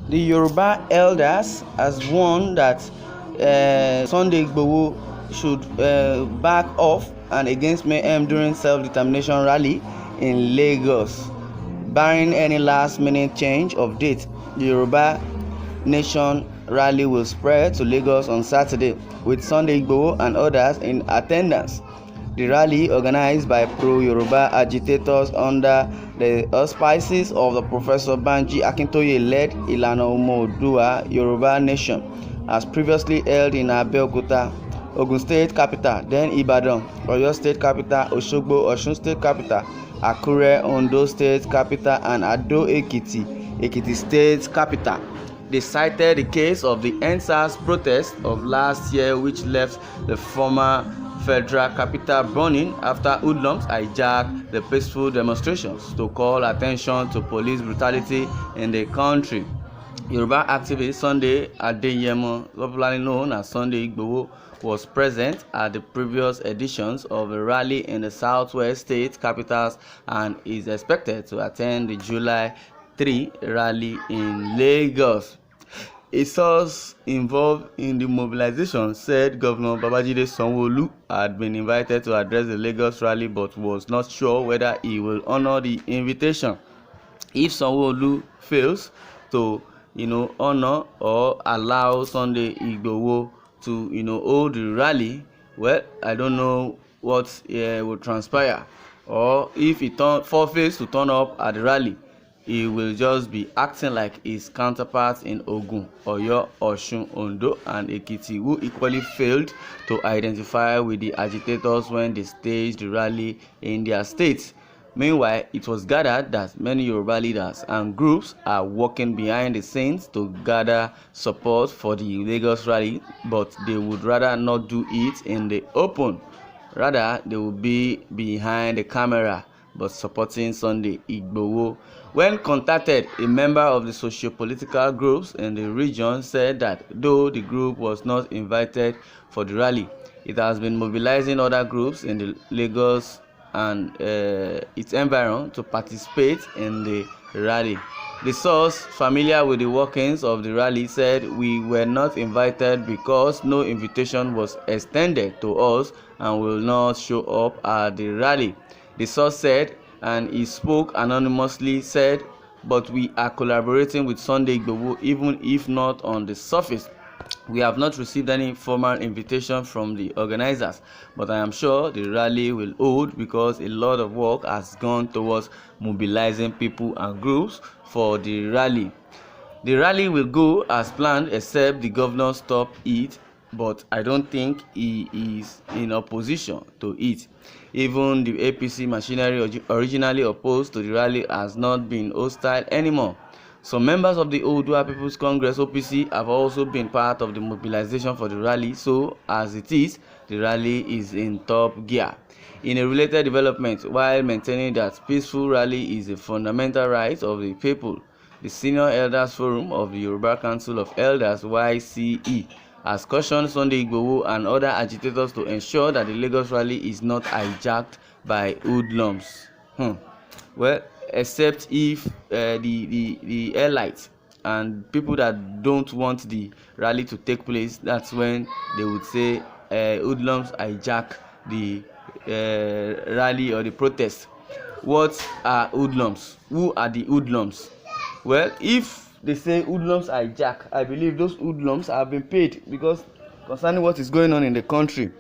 The Yoruba elders has warned that Sunday Igboho should back off and against mayhem during self-determination rally in Lagos. Barring any last-minute change of date, the Yoruba Nation rally will spread to Lagos on Saturday, with Sunday Igboho and others in attendance. The rally, organized by pro-Yoruba agitators under the auspices of the Professor Banji Akintoye-led Ilana Omo Oodua Yoruba Nation, has previously held in Abeokuta, Ogun State Capital, then Ibadan, Oyo State Capital, Osogbo, Osun State Capital, Akure, Ondo State Capital, and Ado Ekiti, Ekiti State Capital. They cited the case of the EndSARS protest of last year, which left the former federal capital burning after hoodlums hijacked the peaceful demonstrations to call attention to police brutality in the country. Yoruba activist Sunday Adeyemo, popularly known as Sunday Igboho, was present at the previous editions of the rally in the southwest state capitals and is expected to attend the July 3 rally in Lagos. A source involved in the mobilization said Governor Babajide Sanwo-Olu had been invited to address the Lagos rally but was not sure whether he will honor the invitation. If Sanwo-Olu fails to honor or allow Sunday Igboho to hold the rally, well, I don't know what will transpire. Or if he forfeits to turn up at the rally, he will just be acting like his counterparts in Ogun, Oyo, Osun, Ondo, and Ekiti, who equally failed to identify with the agitators when they staged the rally in their states. Meanwhile, it was gathered that many Yoruba leaders and groups are working behind the scenes to gather support for the Lagos rally, but they would rather not do it in the open. Rather, they will be behind the camera but supporting Sunday Igboho. When contacted, a member of the socio-political groups in the region said that though the group was not invited for the rally, it has been mobilizing other groups in the Lagos and its environ to participate in the rally. The source familiar with the workings of the rally said we were not invited because no invitation was extended to us and will not show up at the rally. The source said, and he spoke anonymously, said, but we are collaborating with Sunday Igboho even if not on the surface. We have not received any formal invitation from the organizers, but I am sure the rally will hold because a lot of work has gone towards mobilizing people and groups for the rally. The rally will go as planned except the governor stop it, but I don't think he is in opposition to it. Even the APC machinery originally opposed to the rally has not been hostile anymore. Some members of the Oodua People's Congress (OPC) have also been part of the mobilization for the rally, so as it is, the rally is in top gear. In a related development, while maintaining that peaceful rally is a fundamental right of the people, the Senior Elders Forum of the Yoruba Council of Elders (YCE) has cautioned Sunday Igboho and other agitators to ensure that the Lagos rally is not hijacked by hoodlums. Well, except if the elites and people that don't want the rally to take place, that's when they would say hoodlums hijack the rally or the protest. What are hoodlums? Who are the hoodlums? Well, if they say hoodlums hijack, I believe those hoodlums have been paid, because concerning what is going on in the country,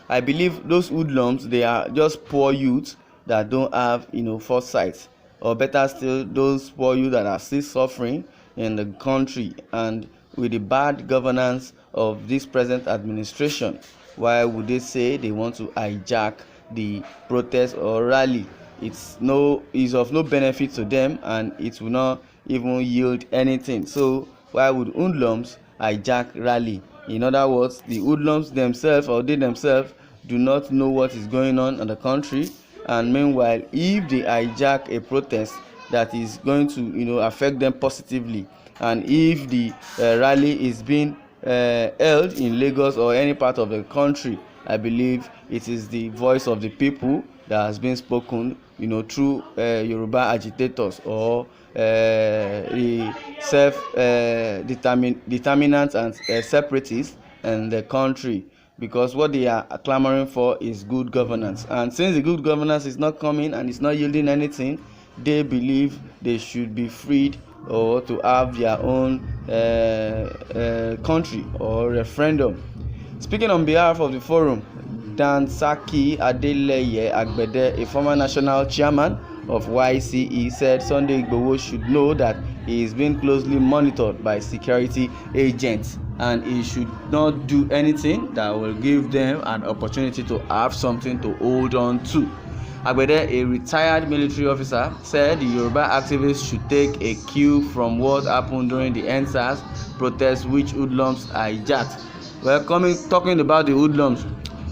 I believe those hoodlums, they are just poor youths that don't have foresight, or better still, those poor youth that are still suffering in the country and with the bad governance of this present administration. Why would they say they want to hijack the protest or rally? It's of no benefit to them, and it will not even yield anything. So why would hoodlums hijack rally? In other words, the hoodlums themselves, or they themselves, do not know what is going on in the country, and meanwhile, if they hijack a protest that is going to affect them positively, and if the rally is being held in Lagos or any part of the country, I believe it is the voice of the people that has been spoken, through Yoruba agitators or the determinants and separatists in the country, because what they are clamoring for is good governance. And since the good governance is not coming and it's not yielding anything, they believe they should be freed or to have their own country or referendum. Speaking on behalf of the forum, Dansaki Adeleye Agbede, a former national chairman of YCE, said Sunday Igboho should know that he is being closely monitored by security agents and he should not do anything that will give them an opportunity to have something to hold on to. Agbede, a retired military officer, said the Yoruba activists should take a cue from what happened during the EndSARS protest, which hoodlums hijacked. Well, talking about the hoodlums,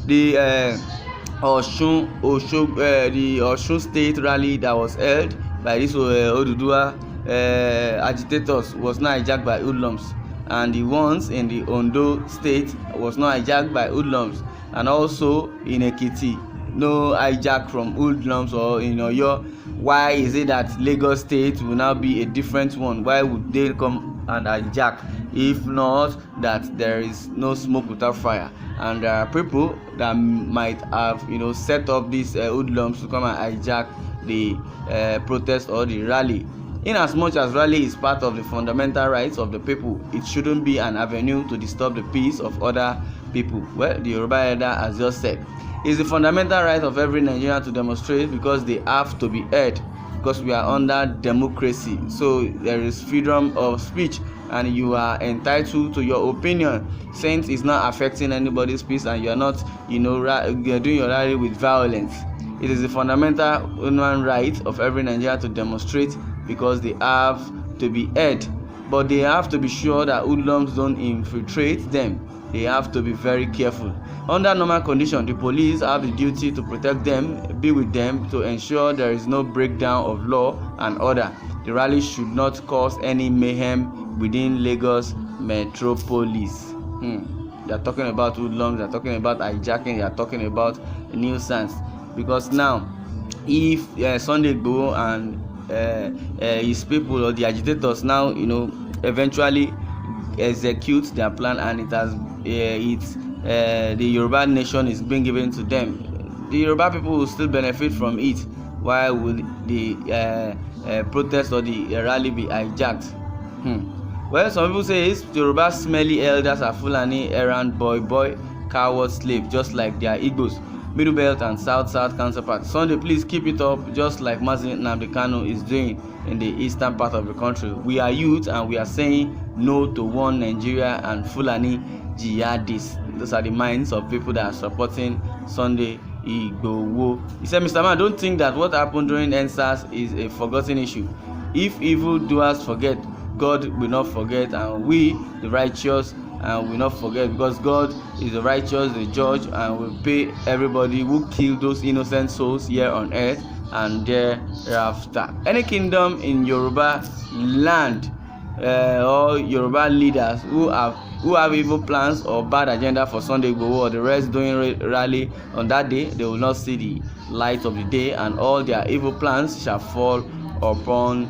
the Osun State rally that was held by this Oduduwa agitators was not hijacked by hoodlums, and the ones in the Ondo State was not hijacked by hoodlums, and also in Ekiti, no hijack from hoodlums, or in Oyo. Why is it that Lagos State will now be a different one? Why would they come and hijack? If not that there is no smoke without fire, and there are people that might have set up these hoodlums to come and hijack the protest or the rally. In as much as rally is part of the fundamental rights of the people, it shouldn't be an avenue to disturb the peace of other people. Well, the Yoruba elder has just said it's the fundamental right of every Nigerian to demonstrate, because they have to be heard, because we are under democracy. So there is freedom of speech and you are entitled to your opinion, since it's not affecting anybody's peace and you are not you're doing your rally with violence. It is the fundamental human right of every Nigerian to demonstrate, because they have to be heard, but they have to be sure that hoodlums don't infiltrate them. They have to be very careful. Under normal conditions, the police have the duty to protect them, be with them, to ensure there is no breakdown of law and order. The rally should not cause any mayhem within Lagos metropolis. They are talking about hoodlums, they are talking about hijacking, they are talking about nuisance. Because now, if Sunday Igboho and his people or the agitators now, eventually execute their plan, and the Yoruba nation is being given to them, the Yoruba people will still benefit from it. Why would the protest or the rally be hijacked? Well, some people say Yoruba smelly elders are Fulani errand boy, coward slave, just like their Igbos, Middle Belt and South counterparts. Sunday, please keep it up, just like Mazi Nnamdi Kanu is doing in the eastern part of the country. We are youth and we are saying no to one Nigeria and Fulani jihadists. Those are the minds of people that are supporting Sunday Igboho. He said, Mr. Man, don't think that what happened during EndSARS is a forgotten issue. If evil doers forget, God will not forget, and we, the righteous, will not forget, because God is the righteous, the judge, and will pay everybody who killed those innocent souls here on earth and thereafter. Any kingdom in Yoruba land or Yoruba leaders who have evil plans or bad agenda for Sunday Igboho or the rest doing rally on that day, they will not see the light of the day, and all their evil plans shall fall upon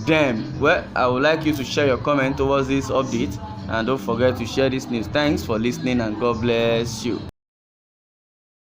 them. Well, I would like you to share your comment towards this update, and don't forget to share this news. Thanks for listening, and God bless you.